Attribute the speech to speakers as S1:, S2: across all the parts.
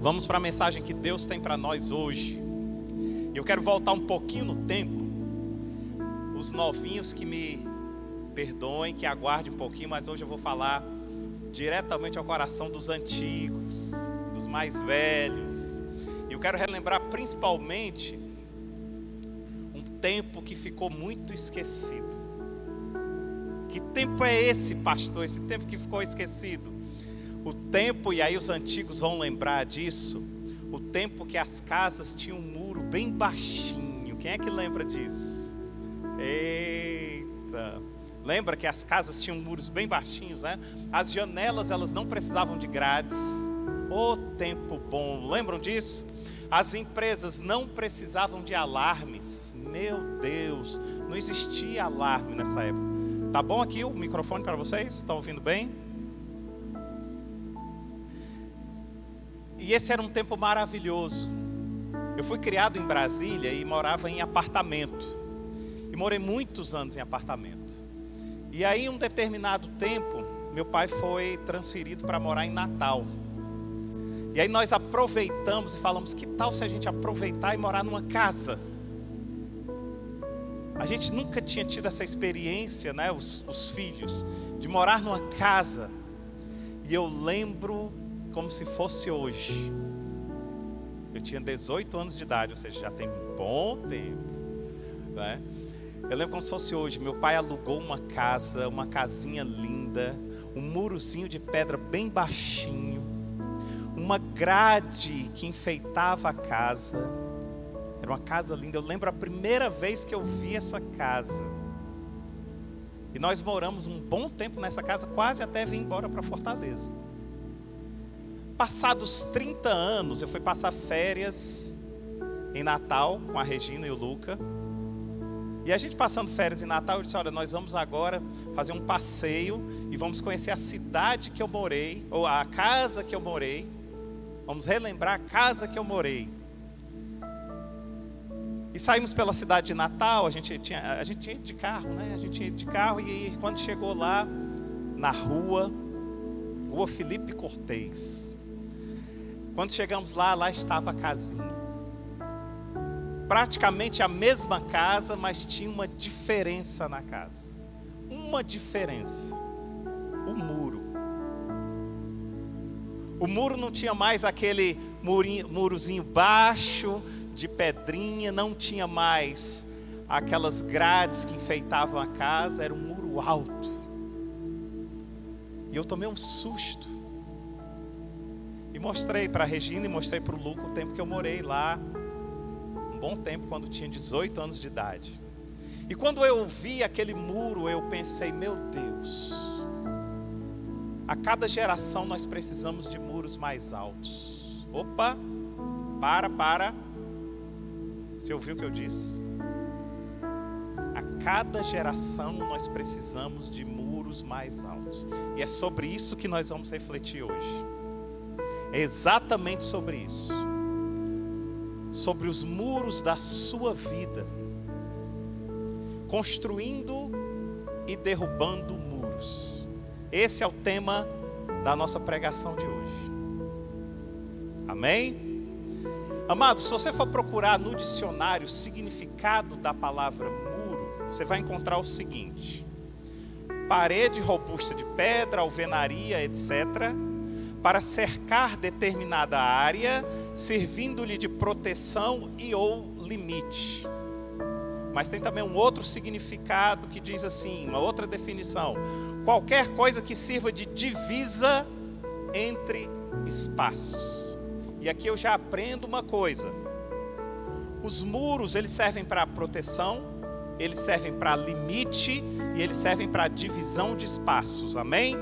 S1: Vamos para a mensagem que Deus tem para nós hoje. Eu quero voltar um pouquinho no tempo. Os novinhos que me perdoem, que aguardem um pouquinho, mas hoje eu vou falar diretamente ao coração dos antigos, dos mais velhos. E eu quero relembrar principalmente um tempo que ficou muito esquecido. Que tempo é esse, pastor? Esse tempo que ficou esquecido? O tempo, e aí os antigos vão lembrar disso, o tempo que as casas tinham um muro bem baixinho. Quem é que lembra disso? Eita! Lembra que as casas tinham muros bem baixinhos, né? As janelas, elas não precisavam de grades. Ô tempo bom! Lembram disso? As empresas não precisavam de alarmes. Meu Deus! Não existia alarme nessa época. Tá bom aqui o microfone para vocês? Estão ouvindo bem? E esse era um tempo maravilhoso. Eu fui criado em Brasília e morava em apartamento. E morei muitos anos em apartamento. E aí, em um determinado tempo, meu pai foi transferido para morar em Natal. E aí nós aproveitamos e falamos, que tal se a gente aproveitar e morar numa casa? A gente nunca tinha tido essa experiência, né, os filhos, de morar numa casa. E eu lembro como se fosse hoje. Eu tinha 18 anos de idade, ou seja, já tem um bom tempo, né? Eu lembro como se fosse hoje. Meu pai alugou uma casa, uma casinha linda, um murozinho de pedra bem baixinho, uma grade que enfeitava a casa. Era uma casa linda. Eu lembro a primeira vez que eu vi essa casa. E nós moramos um bom tempo nessa casa, quase até vir embora para Fortaleza. Passados 30 anos, eu fui passar férias em Natal com a Regina e o Luca. E a gente passando férias em Natal, eu disse, olha, nós vamos agora fazer um passeio e vamos conhecer a cidade que eu morei, ou a casa que eu morei. Vamos relembrar a casa que eu morei. E saímos pela cidade de Natal, a gente tinha de carro, né? A gente tinha de carro e quando chegou lá, na rua Felipe Cortez. Quando chegamos lá estava a casinha. Praticamente a mesma casa, mas tinha uma diferença na casa. Uma diferença. O muro. O muro não tinha mais aquele murozinho baixo, de pedrinha, não tinha mais aquelas grades que enfeitavam a casa, era um muro alto. E eu tomei um susto. E mostrei para a Regina e mostrei para o Luca o tempo que eu morei lá. Um bom tempo, quando tinha 18 anos de idade. E quando eu vi aquele muro, eu pensei, meu Deus, a cada geração nós precisamos de muros mais altos. Opa, para. Você ouviu o que eu disse? A cada geração nós precisamos de muros mais altos. E é sobre isso que nós vamos refletir hoje. É exatamente sobre isso. Sobre os muros da sua vida. Construindo e derrubando muros. Esse é o tema da nossa pregação de hoje. Amém? Amados, se você for procurar no dicionário o significado da palavra muro, você vai encontrar o seguinte: parede robusta de pedra, alvenaria, etc., para cercar determinada área, servindo-lhe de proteção e ou limite. Mas tem também um outro significado que diz assim, uma outra definição: qualquer coisa que sirva de divisa entre espaços. E aqui eu já aprendo uma coisa: os muros, eles servem para proteção, eles servem para limite e eles servem para divisão de espaços. Amém?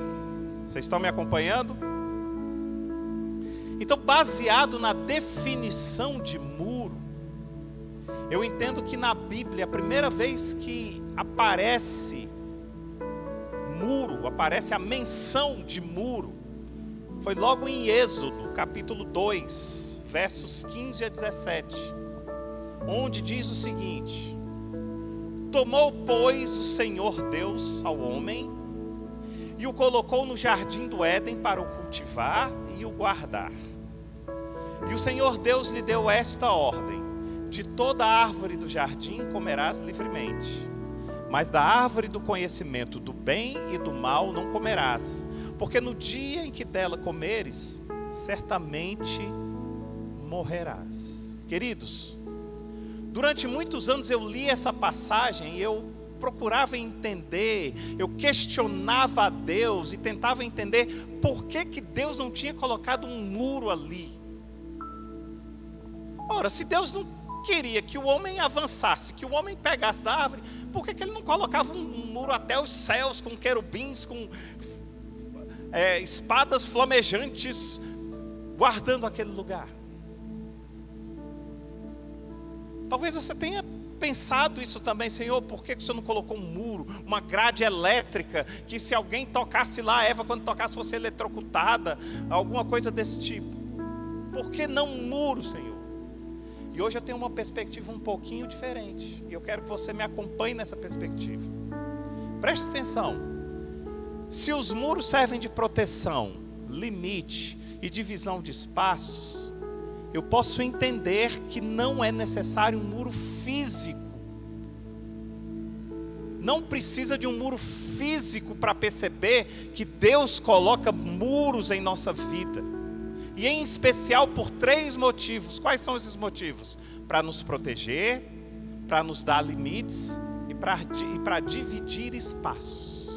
S1: Vocês estão me acompanhando? Então, baseado na definição de muro, eu entendo que na Bíblia, a primeira vez que aparece muro, aparece a menção de muro, foi logo em Êxodo, capítulo 2, versos 15 a 17, onde diz o seguinte: tomou, pois, o Senhor Deus ao homem e o colocou no jardim do Éden para o cultivar e o guardar. E o Senhor Deus lhe deu esta ordem: de toda árvore do jardim comerás livremente, mas da árvore do conhecimento do bem e do mal não comerás, porque no dia em que dela comeres, certamente morrerás. Queridos, durante muitos anos eu li essa passagem e eu procurava entender, eu questionava a Deus e tentava entender por que Deus não tinha colocado um muro ali. Ora, se Deus não queria que o homem avançasse, que o homem pegasse da árvore, por que Ele não colocava um muro até os céus, com querubins, com espadas flamejantes, guardando aquele lugar? Talvez você tenha pensado isso também: Senhor, por que o Senhor não colocou um muro, uma grade elétrica, que se alguém tocasse lá, Eva quando tocasse fosse eletrocutada, alguma coisa desse tipo? Por que não um muro, Senhor? E hoje eu tenho uma perspectiva um pouquinho diferente, e eu quero que você me acompanhe nessa perspectiva. Preste atenção: se os muros servem de proteção, limite e divisão de espaços, eu posso entender que não é necessário um muro físico. Não precisa de um muro físico para perceber que Deus coloca muros em nossa vida. E em especial por 3 motivos. Quais são esses motivos? Para nos proteger, para nos dar limites e para dividir espaços.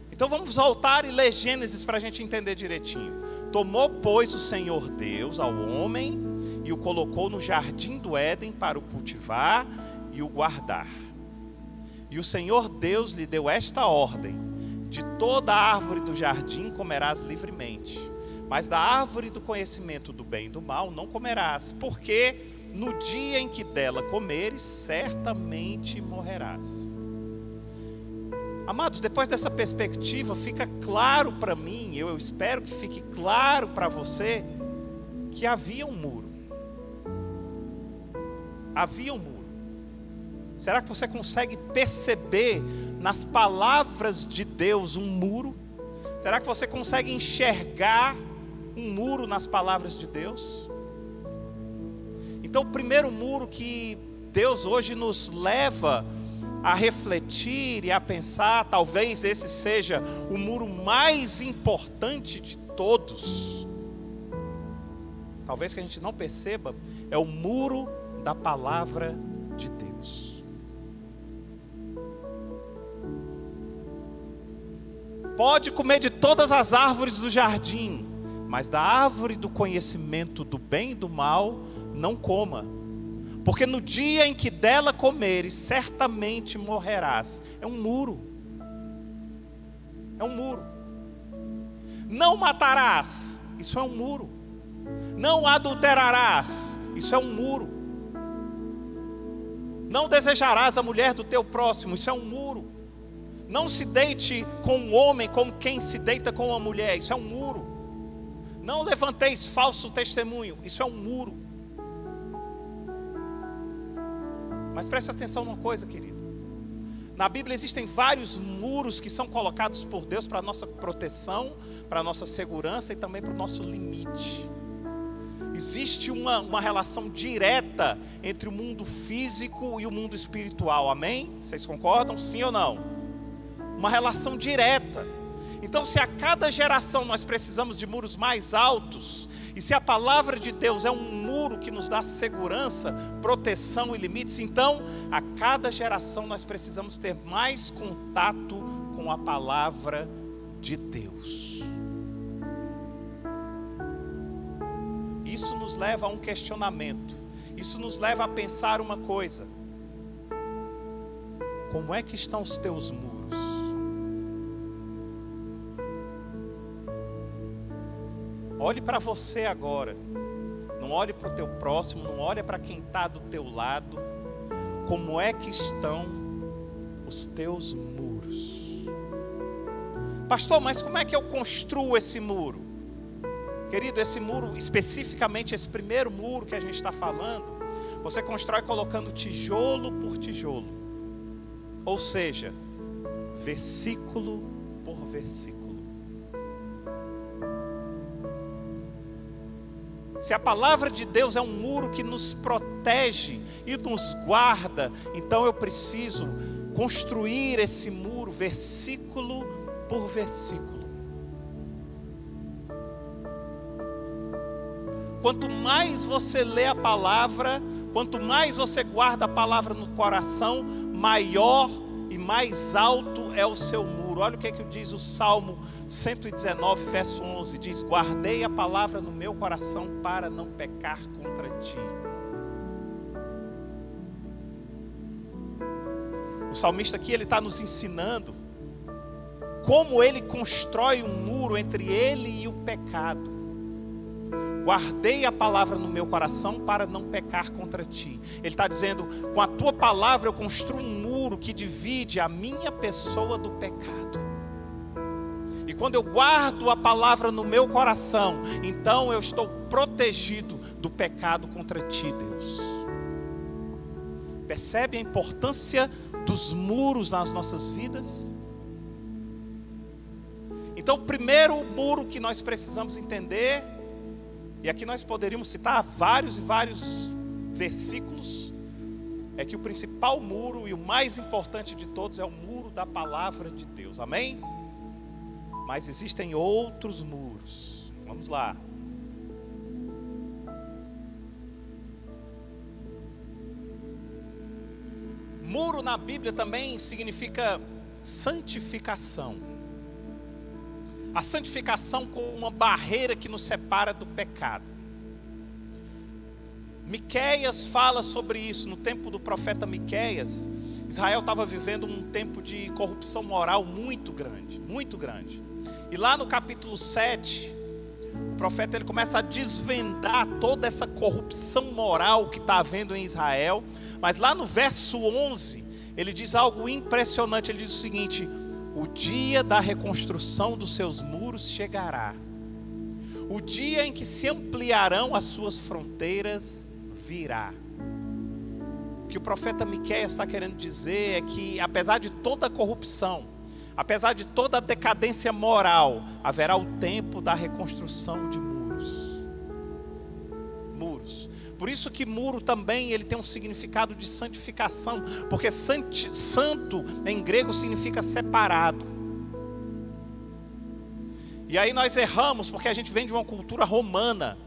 S1: Então vamos voltar e ler Gênesis para a gente entender direitinho. Tomou, pois, o Senhor Deus ao homem e o colocou no jardim do Éden para o cultivar e o guardar. E o Senhor Deus lhe deu esta ordem: de toda árvore do jardim comerás livremente, mas da árvore do conhecimento do bem e do mal não comerás, porque no dia em que dela comeres, certamente morrerás. Amados, depois dessa perspectiva, fica claro para mim, eu espero que fique claro para você, que havia um muro. Havia um muro. Será que você consegue perceber nas palavras de Deus um muro? Será que você consegue enxergar um muro nas palavras de Deus? Então, o primeiro muro que Deus hoje nos leva a refletir e a pensar, talvez esse seja o muro mais importante de todos, talvez que a gente não perceba, é o muro da palavra de Deus. Pode comer de todas as árvores do jardim, mas da árvore do conhecimento do bem e do mal não coma, porque no dia em que dela comeres, certamente morrerás. É um muro. É um muro. Não matarás. Isso é um muro. Não adulterarás. Isso é um muro. Não desejarás a mulher do teu próximo. Isso é um muro. Não se deite com um homem como quem se deita com uma mulher. Isso é um muro. Não levanteis falso testemunho. Isso é um muro. Mas preste atenção numa coisa, querido. Na Bíblia existem vários muros que são colocados por Deus para a nossa proteção, para a nossa segurança e também para o nosso limite. Existe uma relação direta entre o mundo físico e o mundo espiritual, amém? Vocês concordam? Sim ou não? Uma relação direta. Então, se a cada geração nós precisamos de muros mais altos, e se a palavra de Deus é um muro que nos dá segurança, proteção e limites, então a cada geração nós precisamos ter mais contato com a palavra de Deus. Isso nos leva a um questionamento. Isso nos leva a pensar uma coisa: como é que estão os teus muros? Olhe para você agora. Não olhe para o teu próximo, não olhe para quem está do teu lado. Como é que estão os teus muros? Pastor, mas como é que eu construo esse muro? Querido, esse muro, especificamente esse primeiro muro que a gente está falando, você constrói colocando tijolo por tijolo. Ou seja, versículo por versículo. Se a palavra de Deus é um muro que nos protege e nos guarda, então eu preciso construir esse muro versículo por versículo. Quanto mais você lê a palavra, quanto mais você guarda a palavra no coração, maior e mais alto é o seu muro. Olha o que diz o Salmo 119, verso 11. Diz: guardei a palavra no meu coração para não pecar contra ti. O salmista aqui, ele está nos ensinando como ele constrói um muro entre ele e o pecado. Guardei a palavra no meu coração para não pecar contra ti. Ele está dizendo: com a tua palavra eu construo um muro que divide a minha pessoa do pecado. E quando eu guardo a palavra no meu coração, então eu estou protegido do pecado contra ti, Deus. Percebe a importância dos muros nas nossas vidas? Então, o primeiro muro que nós precisamos entender, e aqui nós poderíamos citar vários e vários versículos, é que o principal muro e o mais importante de todos é o muro da palavra de Deus, amém? Mas existem outros muros, vamos lá. Muro na Bíblia também significa santificação. A santificação como uma barreira que nos separa do pecado. Miqueias fala sobre isso. No tempo do profeta Miqueias, Israel estava vivendo um tempo de corrupção moral muito grande, muito grande. E lá no capítulo 7, o profeta ele começa a desvendar toda essa corrupção moral que está havendo em Israel. Mas lá no verso 11, ele diz algo impressionante. Ele diz o seguinte: o dia da reconstrução dos seus muros chegará. O dia em que se ampliarão as suas fronteiras virá. O que o profeta Miqueias está querendo dizer é que, apesar de toda a corrupção, apesar de toda a decadência moral, haverá o tempo da reconstrução de muros. Muros. Por isso que muro também ele tem um significado de santificação, porque santo em grego significa separado. E aí nós erramos porque a gente vem de uma cultura romana,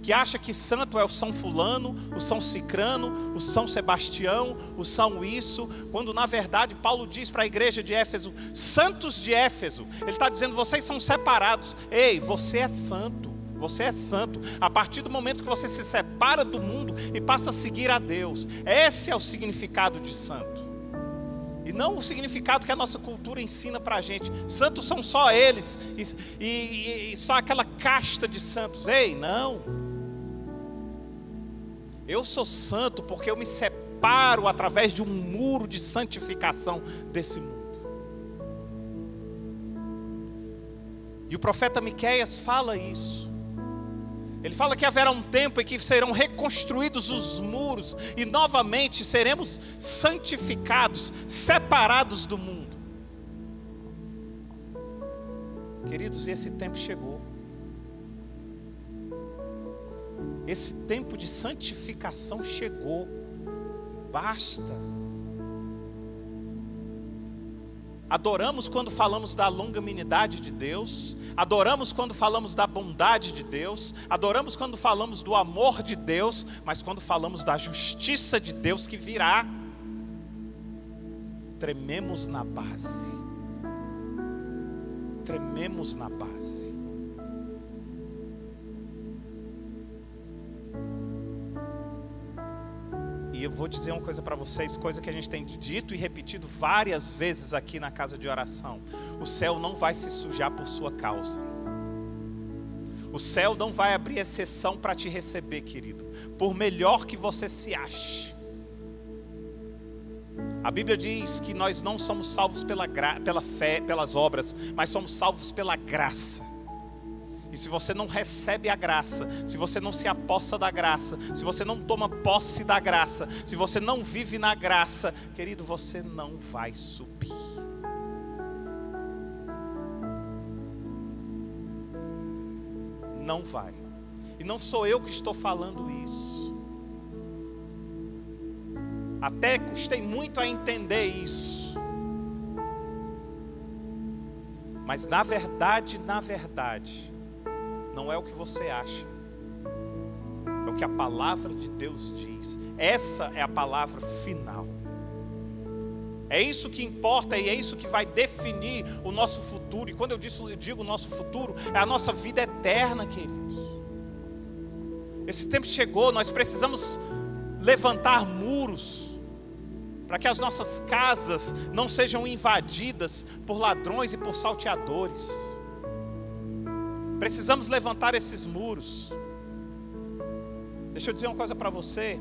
S1: que acha que santo é o São Fulano, o São Cicrano, o São Sebastião, o São isso, quando na verdade Paulo diz para a igreja de Éfeso: santos de Éfeso, ele está dizendo: vocês são separados. Ei, você é santo. Você é santo a partir do momento que você se separa do mundo e passa a seguir a Deus. Esse é o significado de santo. E não o significado que a nossa cultura ensina para a gente. Santos são só eles e só aquela casta de santos. Ei, não. Eu sou santo porque eu me separo através de um muro de santificação desse mundo. E o profeta Miqueias fala isso. Ele fala que haverá um tempo em que serão reconstruídos os muros e novamente seremos santificados, separados do mundo. Queridos, esse tempo chegou. Esse tempo de santificação chegou. Basta. Adoramos quando falamos da longanimidade de Deus, adoramos quando falamos da bondade de Deus, adoramos quando falamos do amor de Deus, mas quando falamos da justiça de Deus que virá, trememos na base. Trememos na base. E eu vou dizer uma coisa para vocês, coisa que a gente tem dito e repetido várias vezes aqui na casa de oração: o céu não vai se sujar por sua causa. O céu não vai abrir exceção para te receber, querido, por melhor que você se ache. A Bíblia diz que nós não somos salvos pela fé, pelas obras, mas somos salvos pela graça. E se você não recebe a graça, se você não se apossa da graça, se você não toma posse da graça, se você não vive na graça, querido, você não vai subir. Não vai. E não sou eu que estou falando isso. Até custei muito a entender isso. Mas na verdade, não é o que você acha. É o que a palavra de Deus diz. Essa é a palavra final. É isso que importa e é isso que vai definir o nosso futuro. E quando eu digo nosso futuro, é a nossa vida eterna, queridos. Esse tempo chegou, nós precisamos levantar muros para que as nossas casas não sejam invadidas por ladrões e por salteadores. Precisamos levantar esses muros. Deixa eu dizer uma coisa para você.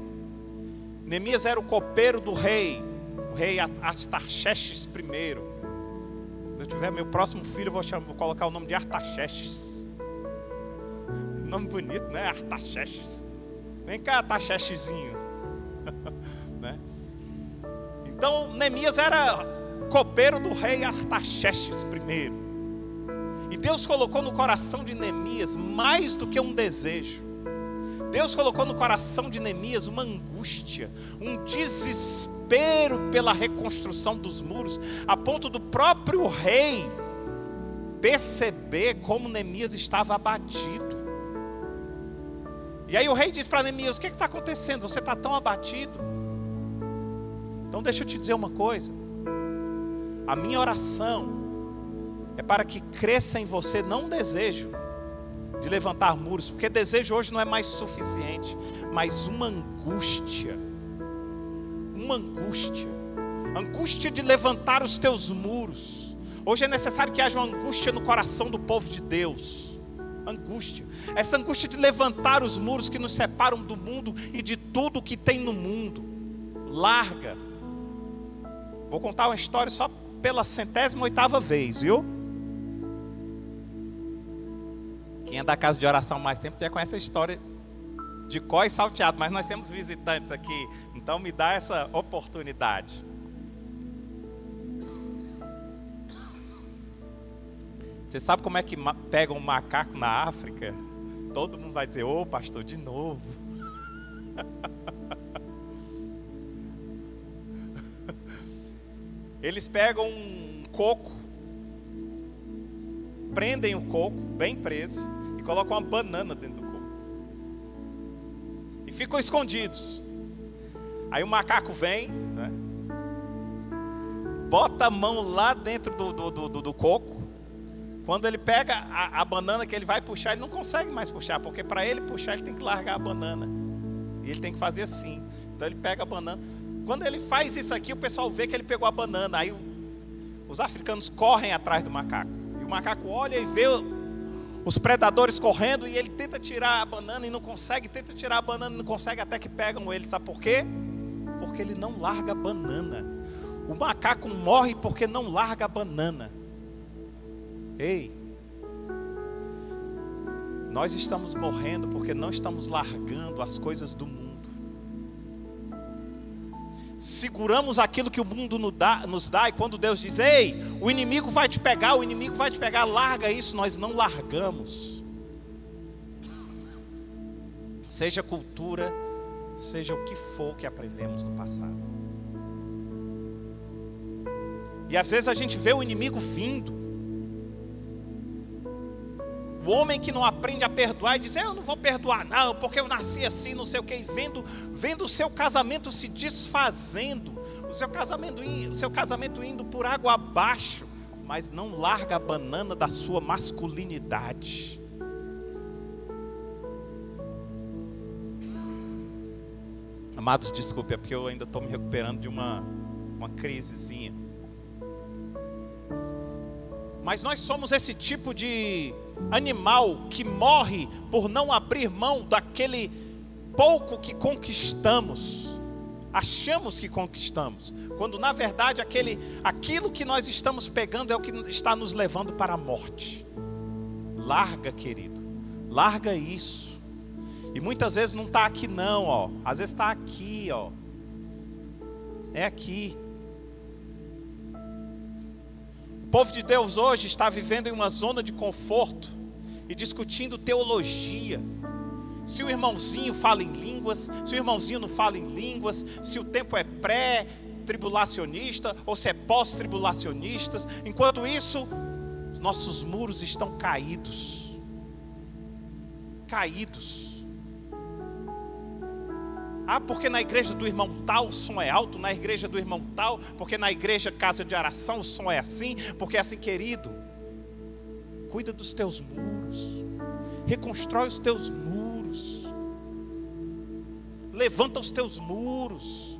S1: Neemias era o copeiro do rei, o rei Artaxerxes I. Quando eu tiver meu próximo filho, vou colocar o nome de Artaxerxes. Nome bonito, né? Artaxerxes. Vem cá, Artaxerxesinho. Né? Então, Neemias era copeiro do rei Artaxerxes I. E Deus colocou no coração de Neemias mais do que um desejo. Deus colocou no coração de Neemias uma angústia, um desespero pela reconstrução dos muros, a ponto do próprio rei perceber como Neemias estava abatido. E aí o rei diz para Neemias: o que está acontecendo? Você está tão abatido? Então deixa eu te dizer uma coisa. A minha oração é para que cresça em você não um desejo de levantar muros, porque desejo hoje não é mais suficiente, mas uma angústia de levantar os teus muros. Hoje é necessário que haja uma angústia no coração do povo de Deus. Essa angústia de levantar os muros que nos separam do mundo e de tudo que tem no mundo. Larga. Vou contar uma história só pela 108ª vez, viu? Quem é da casa de oração mais tempo já conhece a história de có e salteado, mas nós temos visitantes aqui, então me dá essa oportunidade. Você sabe como é que pegam um macaco na África? Todo mundo vai dizer: ô pastor, de novo. Eles pegam um coco, prendem o coco bem preso e colocam uma banana dentro do coco e ficam escondidos. Aí o macaco vem, né, bota a mão lá dentro do coco. Quando ele pega a banana que ele vai puxar, ele não consegue mais puxar, porque para ele puxar ele tem que largar a banana e ele tem que fazer assim. Então ele pega a banana. Quando ele faz isso aqui, o pessoal vê que ele pegou a banana. Aí os africanos correm atrás do macaco. E o macaco olha e vê os predadores correndo. E ele tenta tirar a banana e não consegue. Tenta tirar a banana e não consegue, até que pegam ele. Sabe por quê? Porque ele não larga a banana. O macaco morre porque não larga a banana. Ei, nós estamos morrendo porque não estamos largando as coisas do mundo. Seguramos aquilo que o mundo nos dá, e quando Deus diz: ei, o inimigo vai te pegar, larga isso, nós não largamos. Seja cultura, seja o que for que aprendemos no passado. E às vezes a gente vê o inimigo vindo. O homem que não aprende a perdoar e diz: eu não vou perdoar não, porque eu nasci assim, não sei o que. Vendo o seu casamento se desfazendo, o seu casamento indo por água abaixo, mas não larga a banana da sua masculinidade. Amados, desculpe, é porque eu ainda estou me recuperando de uma crisezinha. Mas nós somos esse tipo de animal que morre por não abrir mão daquele pouco que conquistamos. Achamos que conquistamos, quando na verdade aquilo que nós estamos pegando é o que está nos levando para a morte. Larga, querido, larga isso. E muitas vezes não está aqui não, ó. Às vezes está aqui, ó. É aqui. O povo de Deus hoje está vivendo em uma zona de conforto e discutindo teologia Se o irmãozinho fala em línguas, se o irmãozinho não fala em línguas, se o tempo é pré-tribulacionista ou se é pós-tribulacionistas. Enquanto isso, nossos muros estão caídos. Caídos. Ah, porque na igreja do irmão tal o som é alto, na igreja do irmão tal, porque na igreja casa de oração o som é assim, porque é assim, querido. Cuida dos teus muros, reconstrói os teus muros, levanta os teus muros.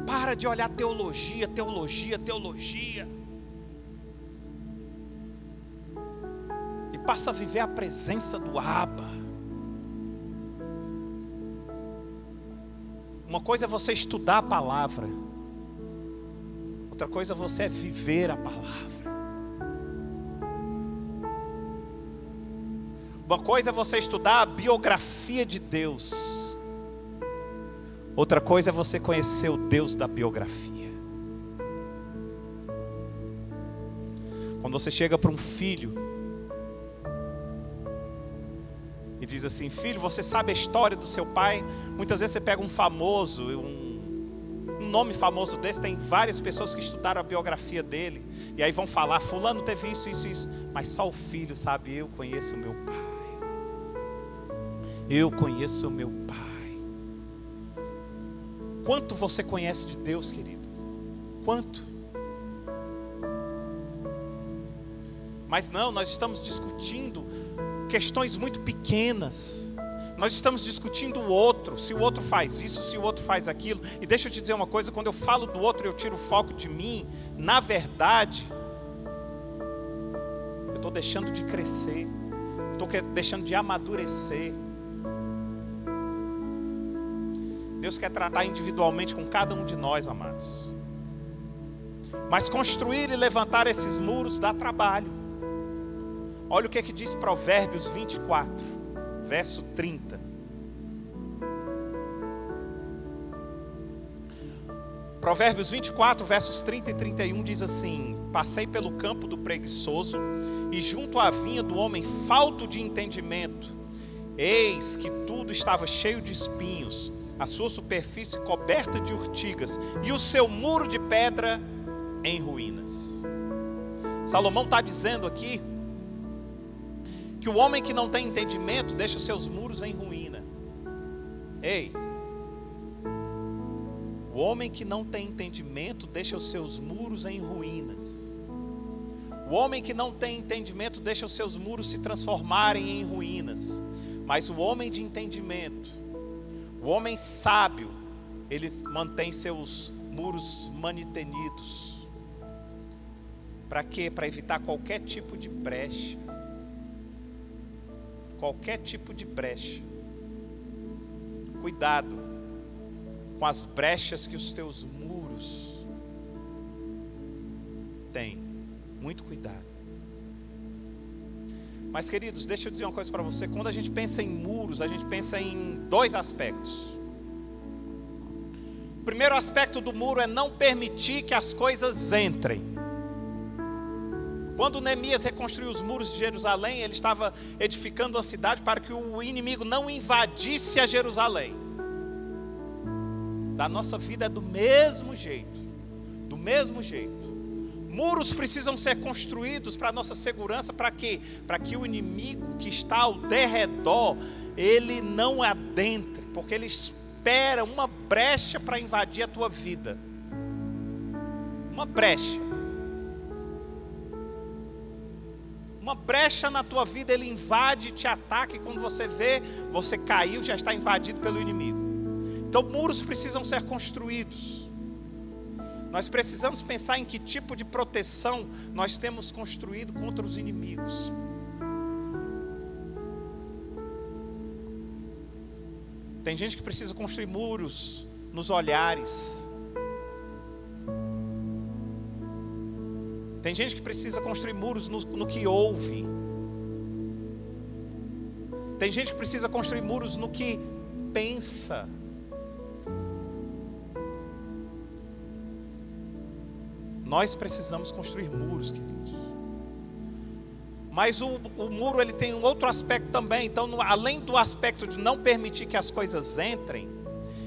S1: Para de olhar teologia, teologia, teologia. E passa a viver a presença do Abba. Uma coisa é você estudar a palavra, outra coisa é você viver a palavra. Uma coisa é você estudar a biografia de Deus, outra coisa é você conhecer o Deus da biografia. Quando você chega para um filho e diz assim: filho, você sabe a história do seu pai? Muitas vezes você pega um famoso, um nome famoso desse, tem várias pessoas que estudaram a biografia dele, e aí vão falar: fulano teve isso, isso, isso. Mas só o filho sabe: eu conheço o meu pai. Eu conheço o meu pai. Quanto você conhece de Deus, querido? Quanto? Mas não, nós estamos discutindo questões muito pequenas. Nós estamos discutindo o outro, se o outro faz isso, se o outro faz aquilo. E deixa eu te dizer uma coisa: quando eu falo do outro, eu tiro o foco de mim. Na verdade, eu estou deixando de crescer, estou deixando de amadurecer. Deus quer tratar individualmente com cada um de nós, amados. Mas construir e levantar esses muros dá trabalho. Olha o que diz Provérbios 24, verso 30. Provérbios 24, versos 30 e 31 diz assim: passei pelo campo do preguiçoso e junto à vinha do homem falto de entendimento. Eis que tudo estava cheio de espinhos, a sua superfície coberta de urtigas e o seu muro de pedra em ruínas. Salomão está dizendo aqui que o homem que não tem entendimento deixa os seus muros em ruína. Ei, o homem que não tem entendimento deixa os seus muros em ruínas. O homem que não tem entendimento deixa os seus muros se transformarem em ruínas. Mas o homem de entendimento, o homem sábio, ele mantém seus muros manitenidos. Para quê? Para evitar qualquer tipo de brecha. Qualquer tipo de brecha. Cuidado com as brechas que os teus muros têm. Muito cuidado. Mas, queridos, deixa eu dizer uma coisa para você. Quando a gente pensa em muros, a gente pensa em dois aspectos. O primeiro aspecto do muro é não permitir que as coisas entrem. Quando Neemias reconstruiu os muros de Jerusalém, ele estava edificando a cidade para que o inimigo não invadisse a Jerusalém. Da nossa vida é do mesmo jeito. Do mesmo jeito. Muros precisam ser construídos para a nossa segurança. Para quê? Para que o inimigo que está ao derredor, ele não adentre. Porque ele espera uma brecha para invadir a tua vida. Uma brecha. Uma brecha na tua vida, ele invade, te ataca, e quando você vê, você caiu, já está invadido pelo inimigo. Então muros precisam ser construídos. Nós precisamos pensar em que tipo de proteção nós temos construído contra os inimigos. Tem gente que precisa construir muros nos olhares. Tem gente que precisa construir muros no que ouve. Tem gente que precisa construir muros no que pensa. Nós precisamos construir muros, queridos. Mas o muro ele tem um outro aspecto também. Então, além do aspecto de não permitir que as coisas entrem,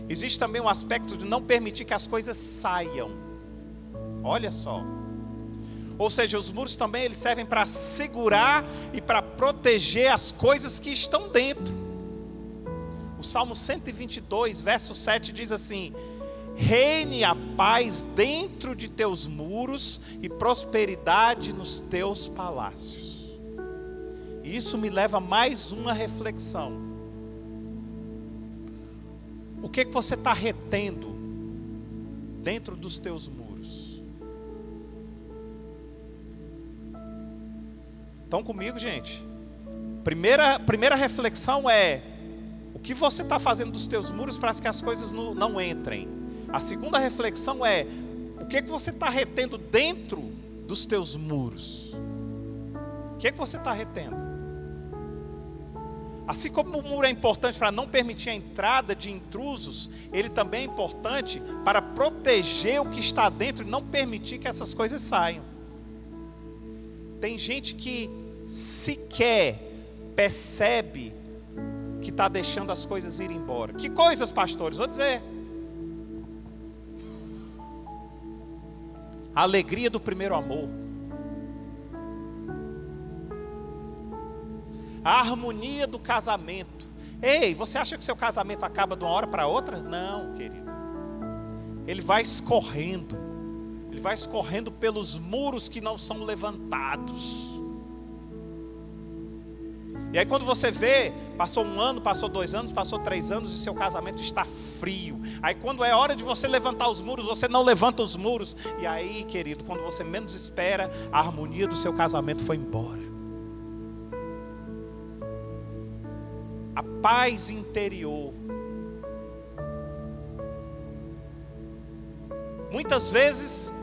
S1: existe também um aspecto de não permitir que as coisas saiam. Olha só. Ou seja, os muros também eles servem para segurar e para proteger as coisas que estão dentro. O Salmo 122, verso 7 diz assim: reine a paz dentro de teus muros e prosperidade nos teus palácios. E isso me leva a mais uma reflexão. O que você está retendo dentro dos teus muros? Estão comigo, gente? Primeira reflexão é: o que você está fazendo dos teus muros para que as coisas não entrem? A segunda reflexão é: o que você está retendo dentro dos teus muros? O que você está retendo? Assim como o muro é importante para não permitir a entrada de intrusos, ele também é importante para proteger o que está dentro e não permitir que essas coisas saiam. Tem gente que sequer percebe que está deixando as coisas ir embora. Que coisas, pastores? Vou dizer. A alegria do primeiro amor. A harmonia do casamento. Ei, você acha que seu casamento acaba de uma hora para outra? Não, querido. Ele vai escorrendo. Ele vai escorrendo pelos muros que não são levantados. E aí quando você vê, passou 1 ano, passou 2 anos, passou 3 anos e seu casamento está frio. Aí quando é hora de você levantar os muros, você não levanta os muros. E aí, querido, quando você menos espera, a harmonia do seu casamento foi embora. A paz interior. Muitas vezes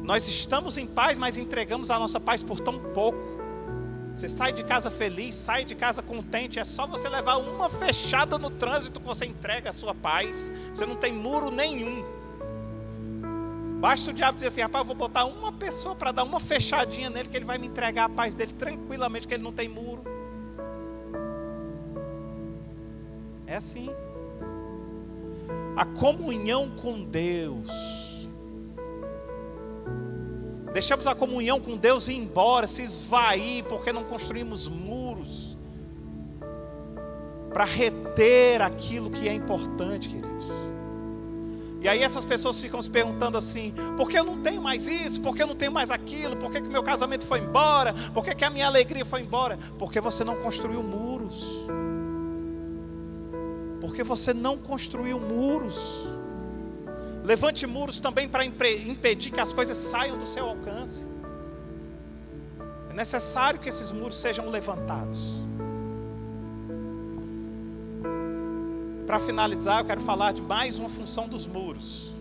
S1: nós estamos em paz, mas entregamos a nossa paz por tão pouco. Você sai de casa feliz, sai de casa contente. É só você levar uma fechada no trânsito que você entrega a sua paz. Você não tem muro nenhum. Basta o diabo dizer assim: rapaz, eu vou botar uma pessoa para dar uma fechadinha nele, que ele vai me entregar a paz dele tranquilamente, que ele não tem muro. É assim. A comunhão com Deus. Deixamos a comunhão com Deus ir embora, se esvair, porque não construímos muros para reter aquilo que é importante, queridos. E aí essas pessoas ficam se perguntando assim: por que eu não tenho mais isso? Por que eu não tenho mais aquilo? Por que meu casamento foi embora? Por que a minha alegria foi embora? Porque você não construiu muros. Porque você não construiu muros. Levante muros também para impedir que as coisas saiam do seu alcance. É necessário que esses muros sejam levantados. Para finalizar, eu quero falar de mais uma função dos muros.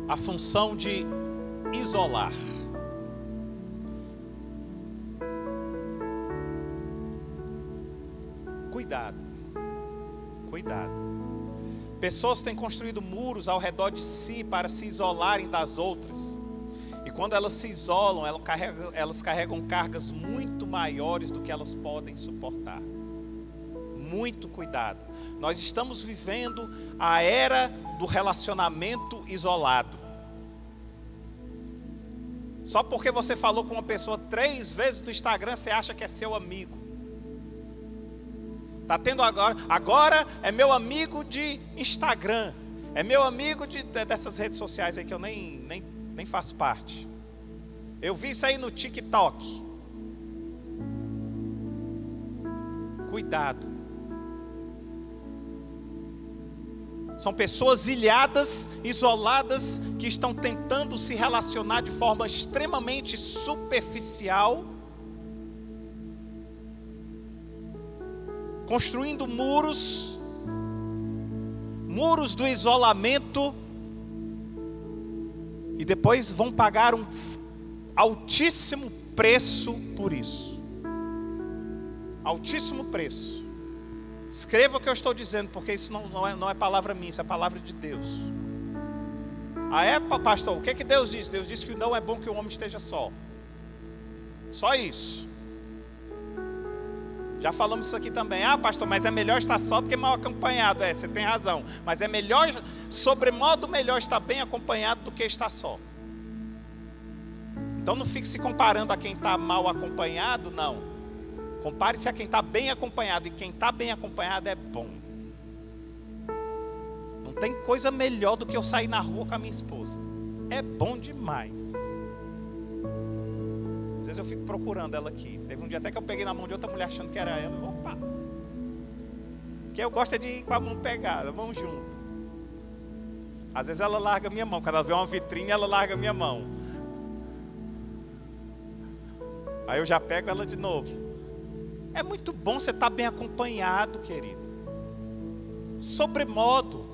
S1: A função de isolar. Cuidado. Pessoas têm construído muros ao redor de si para se isolarem das outras. E quando elas se isolam, elas carregam cargas muito maiores do que elas podem suportar. Muito cuidado. Nós estamos vivendo a era do relacionamento isolado. Só porque você falou com uma pessoa 3 vezes no Instagram, você acha que é seu amigo. Está tendo agora é meu amigo de Instagram, é meu amigo dessas redes sociais aí que eu nem faço parte. Eu vi isso aí no TikTok. Cuidado. São pessoas ilhadas, isoladas, que estão tentando se relacionar de forma extremamente superficial, construindo muros do isolamento, e depois vão pagar um altíssimo preço por isso. Altíssimo preço. Escreva o que eu estou dizendo, porque isso não é palavra minha, isso é palavra de Deus. Ah, é, pastor? O que Deus diz? Deus diz que não é bom que o homem esteja só. Só isso. Já falamos isso aqui também. Ah, pastor, mas é melhor estar só do que mal acompanhado. É, você tem razão. Mas é melhor, sobremodo melhor estar bem acompanhado do que estar só. Então não fique se comparando a quem está mal acompanhado, não. Compare-se a quem está bem acompanhado. E quem está bem acompanhado é bom. Não tem coisa melhor do que eu sair na rua com a minha esposa. É bom demais. Às vezes eu fico procurando ela aqui. Teve um dia até que eu peguei na mão de outra mulher achando que era ela. Opa! Que eu gosto é de ir com a mão pegada, vamos junto. Às vezes ela larga a minha mão. Quando ela vê uma vitrine, ela larga a minha mão. Aí eu já pego ela de novo. É muito bom você estar bem acompanhado, querido. Sobremodo.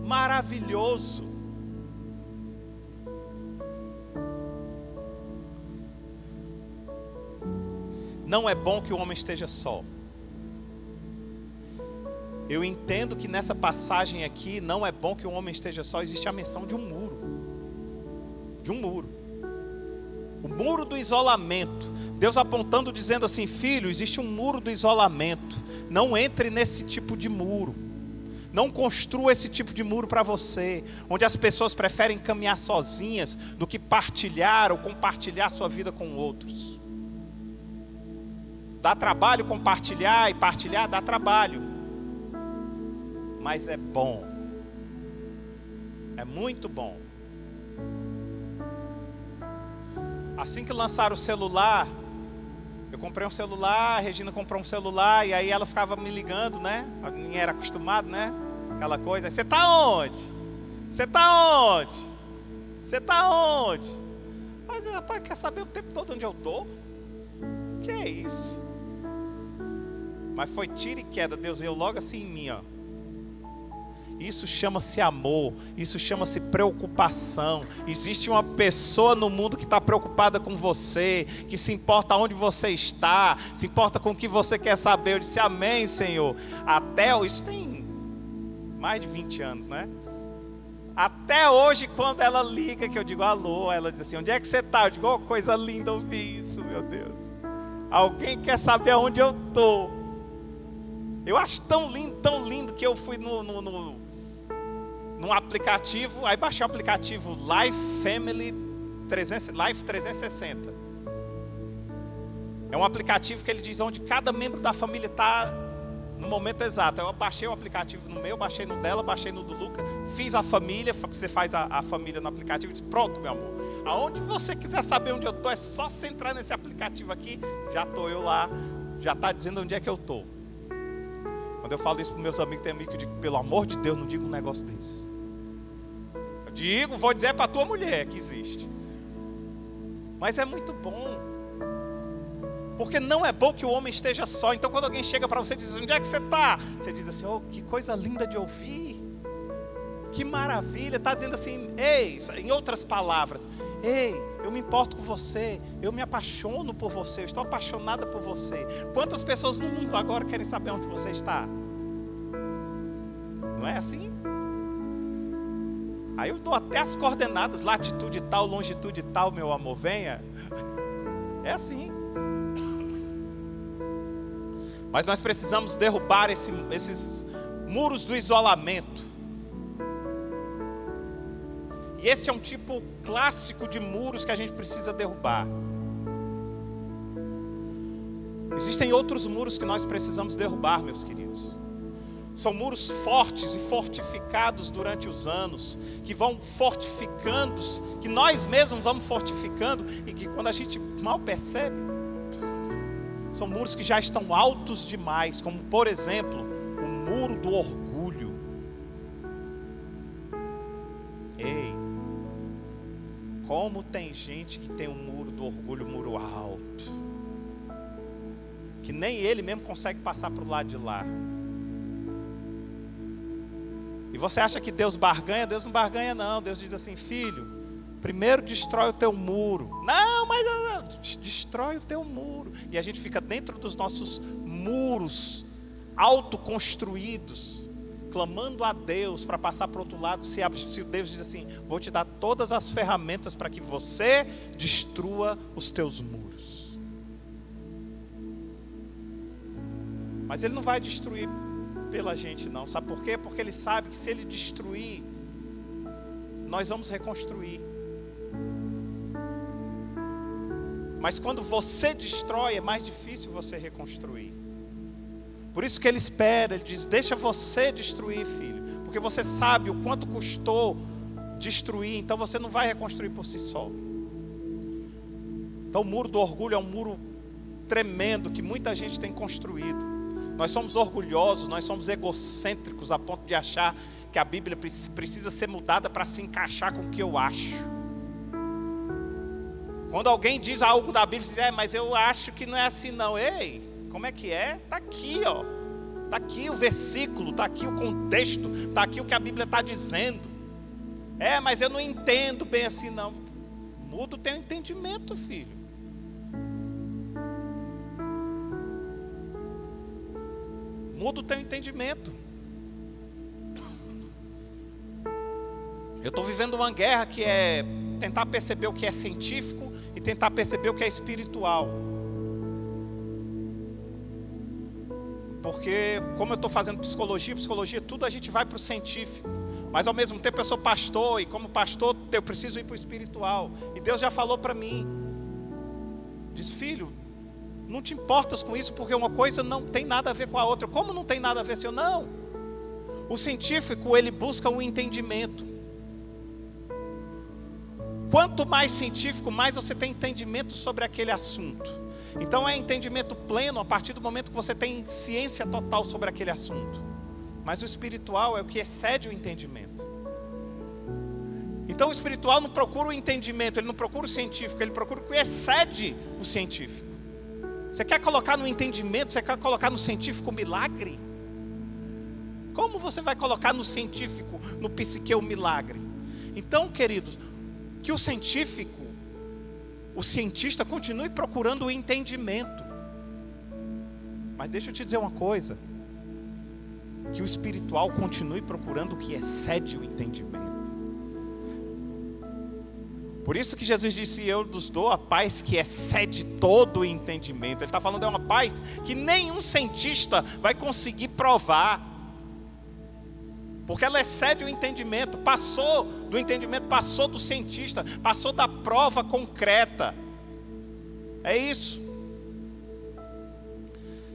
S1: Maravilhoso. Não é bom que o homem esteja só. Eu entendo que nessa passagem aqui, não é bom que o homem esteja só, existe a menção de um muro. De um muro. O muro do isolamento. Deus apontando, dizendo assim: filho, existe um muro do isolamento. Não entre nesse tipo de muro. Não construa esse tipo de muro para você, onde as pessoas preferem caminhar sozinhas do que partilhar ou compartilhar sua vida com outros. Dá trabalho compartilhar e partilhar, dá trabalho. Mas é bom. É muito bom. Assim que lançaram o celular, eu comprei um celular, a Regina comprou um celular, e aí ela ficava me ligando, né? Ninguém era acostumado, né? Aquela coisa. Você tá onde? Você tá onde? Você tá onde? Mas rapaz, quer saber o tempo todo onde eu tô? Que é isso? Mas foi tiro e queda, Deus veio logo assim em mim, ó. Isso chama-se amor, isso chama-se preocupação. Existe uma pessoa no mundo que está preocupada com você, que se importa onde você está, se importa com o que você quer saber. Eu disse amém, Senhor. Até hoje, isso tem mais de 20 anos, né? Até hoje, quando ela liga, que eu digo alô, ela diz assim: onde é que você está? Eu digo, oh, coisa linda ouvir isso, meu Deus. Alguém quer saber aonde eu estou. Eu acho tão lindo que eu fui num aplicativo, aí baixei o aplicativo Life Family 360. É um aplicativo que ele diz onde cada membro da família está no momento exato. Eu baixei o aplicativo no meu, baixei no dela, baixei no do Luca, fiz a família, você faz a família no aplicativo e diz: pronto, meu amor, aonde você quiser saber onde eu estou, é só você entrar nesse aplicativo aqui, já estou eu lá, já está dizendo onde é que eu estou. Quando eu falo isso para meus amigos, tem amigo que eu digo: pelo amor de Deus, não diga um negócio desse. Eu digo, vou dizer para a tua mulher que existe. Mas é muito bom. Porque não é bom que o homem esteja só. Então quando alguém chega para você e diz: onde é que você está? Você diz assim: oh, que coisa linda de ouvir. Que maravilha. Está dizendo assim: ei, em outras palavras, ei, eu me importo com você, eu me apaixono por você, eu estou apaixonada por você. Quantas pessoas no mundo agora querem saber onde você está? Não é assim? Aí eu dou até as coordenadas, latitude tal, longitude tal, meu amor, venha. É assim. Mas nós precisamos derrubar esses muros do isolamento. E esse é um tipo clássico de muros que a gente precisa derrubar. Existem outros muros que nós precisamos derrubar, meus queridos. São muros fortes e fortificados durante os anos, que vão fortificando, que nós mesmos vamos fortificando, e que quando a gente mal percebe, são muros que já estão altos demais, como por exemplo, o muro do orgulho. Ei, como tem gente que tem um muro do orgulho, muro alto, que nem ele mesmo consegue passar para o lado de lá. E você acha que Deus barganha? Deus não barganha não. Deus diz assim: filho, primeiro destrói o teu muro. Não, mas destrói o teu muro. E a gente fica dentro dos nossos muros autoconstruídos. clamando a Deus para passar para o outro lado, se Deus diz assim: vou te dar todas as ferramentas para que você destrua os teus muros. Mas Ele não vai destruir pela gente não, sabe por quê? Porque Ele sabe que se Ele destruir, nós vamos reconstruir. Mas quando você destrói, é mais difícil você reconstruir. Por isso que Ele espera, Ele diz: deixa você destruir, filho, porque você sabe o quanto custou destruir, então você não vai reconstruir por si só. Então o muro do orgulho é um muro tremendo que muita gente tem construído. Nós somos orgulhosos, nós somos egocêntricos a ponto de achar que a Bíblia precisa ser mudada para se encaixar com o que eu acho. Quando alguém diz algo da Bíblia, você diz: mas eu acho que não é assim não. Ei, como é que é? Está aqui, ó. Está aqui o versículo, está aqui o contexto, está aqui o que a Bíblia está dizendo. Mas eu não entendo bem assim não. Muda o teu entendimento, filho. Muda o teu entendimento. Eu estou vivendo uma guerra que é tentar perceber o que é científico e tentar perceber o que é espiritual. Porque como eu estou fazendo psicologia, tudo a gente vai para o científico. Mas ao mesmo tempo eu sou pastor, e como pastor eu preciso ir para o espiritual. E Deus já falou para mim, diz: filho, não te importas com isso, porque uma coisa não tem nada a ver com a outra. Como não tem nada a ver, Senhor? Não. O científico, ele busca um entendimento. Quanto mais científico, mais você tem entendimento sobre aquele assunto. Então é entendimento pleno a partir do momento que você tem ciência total sobre aquele assunto. Mas o espiritual é o que excede o entendimento. Então o espiritual não procura o entendimento, ele não procura o científico, ele procura o que excede o científico. Você quer colocar no entendimento, você quer colocar no científico milagre? Como você vai colocar no científico, no psique, o milagre? Então, queridos, que o científico, o cientista continue procurando o entendimento. Mas deixa eu te dizer uma coisa, que o espiritual continue procurando o que excede o entendimento. Por isso que Jesus disse: eu vos dou a paz que excede todo o entendimento. Ele está falando de uma paz que nenhum cientista vai conseguir provar, porque ela excede o entendimento, passou do entendimento, passou do cientista, passou da prova concreta. É isso.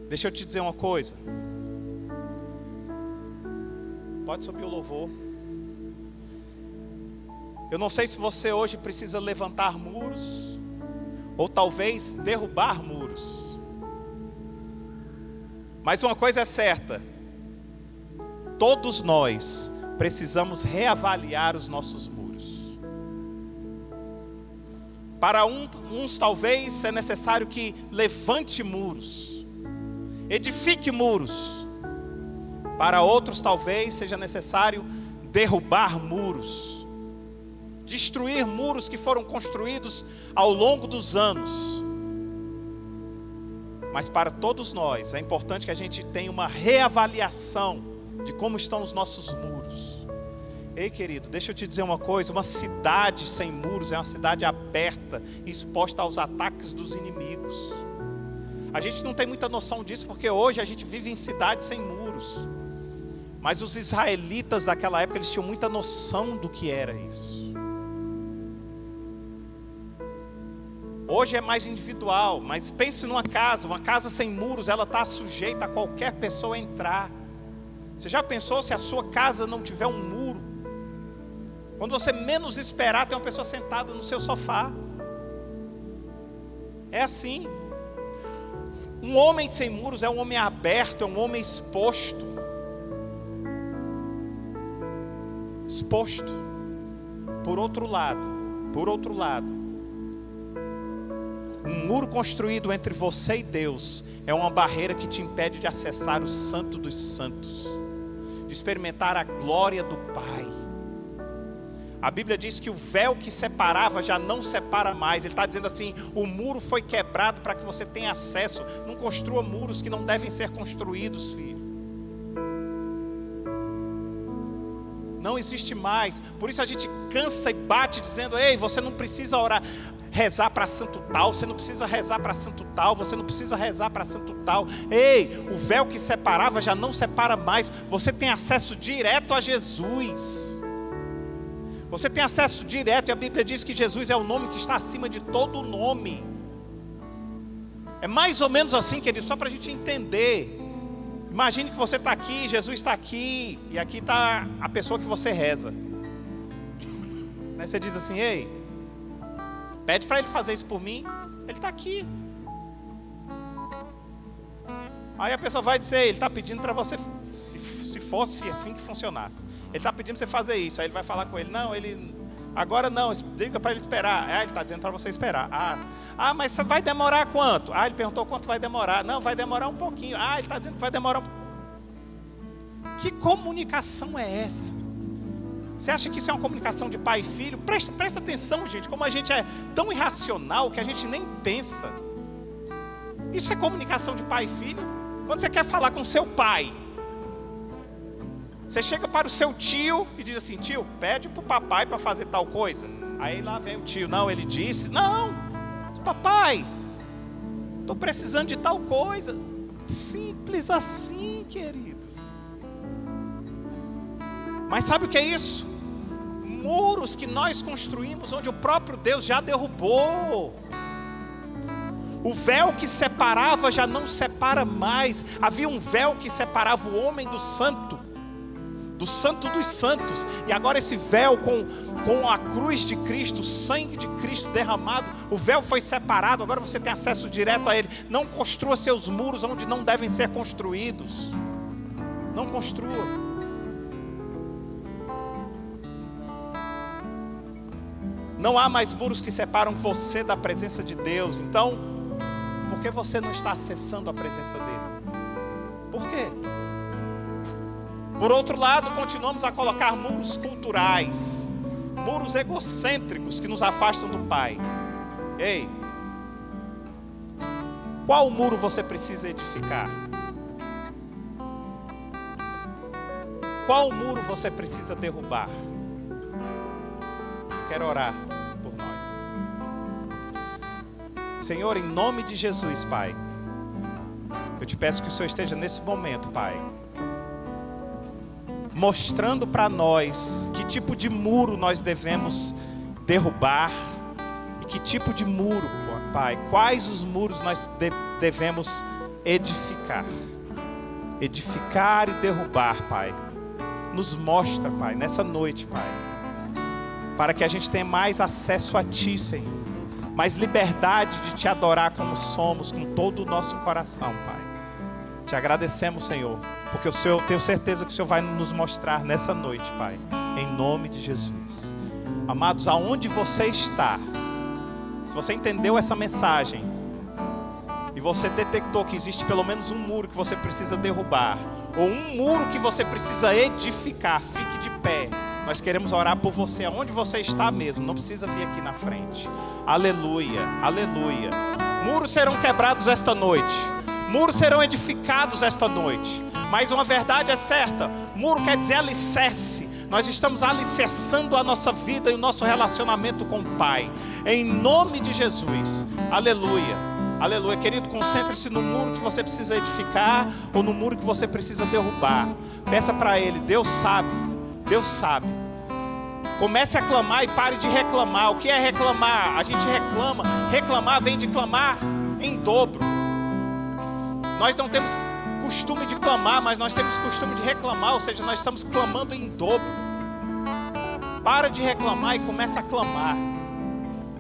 S1: Deixa eu te dizer uma coisa. Pode subir o louvor. Eu não sei se você hoje precisa levantar muros, ou talvez derrubar muros. Mas uma coisa é certa: todos nós precisamos reavaliar os nossos muros. Para uns talvez é necessário que levante muros, edifique muros. Para outros talvez seja necessário derrubar muros, destruir muros que foram construídos ao longo dos anos. Mas para todos nós é importante que a gente tenha uma reavaliação de como estão os nossos muros. Ei, querido, deixa eu te dizer uma coisa: uma cidade sem muros é uma cidade aberta e exposta aos ataques dos inimigos. A gente não tem muita noção disso, porque hoje a gente vive em cidades sem muros. Mas os israelitas daquela época, eles tinham muita noção do que era isso. Hoje é mais individual, mas pense numa casa, uma casa sem muros, ela está sujeita a qualquer pessoa entrar. Você já pensou se a sua casa não tiver um muro? Quando você menos esperar, tem uma pessoa sentada no seu sofá. É assim. Um homem sem muros é um homem aberto, é um homem exposto. Exposto. Por outro lado, um muro construído entre você e Deus é uma barreira que te impede de acessar o Santo dos Santos, de experimentar a glória do Pai. A Bíblia diz que o véu que separava já não separa mais. Ele está dizendo assim: o muro foi quebrado para que você tenha acesso. Não construa muros que não devem ser construídos, filho. não existe mais. Por isso a gente cansa e bate dizendo: ei, você não precisa orar, rezar para santo tal, você não precisa rezar para santo tal, você não precisa rezar para santo tal. Ei, o véu que separava já não separa mais. Você tem acesso direto a Jesus. Você tem acesso direto, e a Bíblia diz que Jesus é o nome que está acima de todo nome. É mais ou menos assim, querido, só para a gente entender. Imagine que você está aqui, Jesus está aqui, e aqui está a pessoa que você reza. Aí você diz assim: ei, pede para ele fazer isso por mim. Ele está aqui. Aí a pessoa vai dizer: ele está pedindo para você, se fosse assim que funcionasse, ele está pedindo para você fazer isso. Aí ele vai falar com ele: não, ele agora não, diga para ele esperar. Ele está dizendo para você esperar. Mas vai demorar quanto? Ele perguntou quanto vai demorar. Não, vai demorar um pouquinho. Ele está dizendo que vai demorar Que comunicação é essa? Você acha que isso é uma comunicação de pai e filho? Presta atenção, gente, como a gente é tão irracional que a gente nem pensa. Isso é comunicação de pai e filho? Quando você quer falar com seu pai, você chega para o seu tio e diz assim: tio, pede para o papai para fazer tal coisa. Aí lá vem o tio: não, ele disse, não, papai, estou precisando de tal coisa. Simples assim, queridos. Mas sabe o que é isso? Muros que nós construímos onde o próprio Deus já derrubou. O véu que separava já não separa mais. Havia um véu que separava o homem do santo dos santos, e agora esse véu com a cruz de Cristo, o sangue de Cristo derramado, o véu foi separado, agora você tem acesso direto a Ele. Não construa seus muros onde não devem ser construídos. Não construa. Não há mais muros que separam você da presença de Deus. Então, por que você não está acessando a presença dEle? Por quê? Por outro lado, continuamos a colocar muros culturais, muros egocêntricos que nos afastam do Pai. Ei, qual muro você precisa edificar? Qual muro você precisa derrubar? Quero orar por nós. Senhor, em nome de Jesus, Pai, eu te peço que o Senhor esteja nesse momento, Pai, mostrando para nós que tipo de muro nós devemos derrubar e que tipo de muro, Pai, quais os muros nós devemos edificar. Edificar e derrubar, Pai. Nos mostra, Pai, nessa noite, Pai, para que a gente tenha mais acesso a Ti, Senhor, mais liberdade de Te adorar como somos, com todo o nosso coração, Pai. Te agradecemos, Senhor, porque eu tenho certeza que o Senhor vai nos mostrar nessa noite, Pai, em nome de Jesus. Amados, aonde você está, se você entendeu essa mensagem e você detectou que existe pelo menos um muro que você precisa derrubar, ou um muro que você precisa edificar, fique de pé. Nós queremos orar por você, aonde você está mesmo, não precisa vir aqui na frente. Aleluia, aleluia. Muros serão quebrados esta noite. Muros serão edificados esta noite. Mas uma verdade é certa: muro quer dizer alicerce. Nós estamos alicerçando a nossa vida e o nosso relacionamento com o Pai, em nome de Jesus. Aleluia, aleluia. Querido, concentre-se no muro que você precisa edificar ou no muro que você precisa derrubar. Peça para Ele, Deus sabe, Deus sabe. Comece a clamar e pare de reclamar. O que é reclamar? A gente reclama. Reclamar vem de clamar em dobro. Nós não temos costume de clamar, mas nós temos costume de reclamar, ou seja, nós estamos clamando em dobro. Para de reclamar e começa a clamar.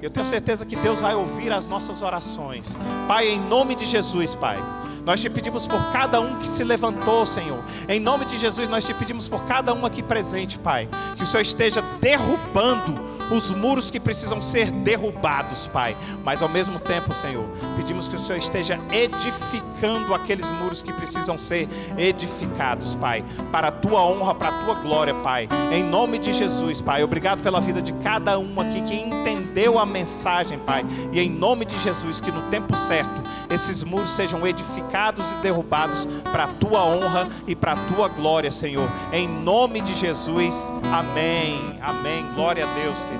S1: Eu tenho certeza que Deus vai ouvir as nossas orações. Pai, em nome de Jesus, Pai, nós te pedimos por cada um que se levantou, Senhor. Em nome de Jesus, nós te pedimos por cada um aqui presente, Pai, que o Senhor esteja derrubando os muros que precisam ser derrubados, Pai. Mas ao mesmo tempo, Senhor, pedimos que o Senhor esteja edificando aqueles muros que precisam ser edificados, Pai, para a Tua honra, para a Tua glória, Pai. Em nome de Jesus, Pai, obrigado pela vida de cada um aqui que entendeu a mensagem, Pai. E em nome de Jesus, que no tempo certo, esses muros sejam edificados e derrubados para a Tua honra e para a Tua glória, Senhor. Em nome de Jesus, amém, amém. Glória a Deus, querido.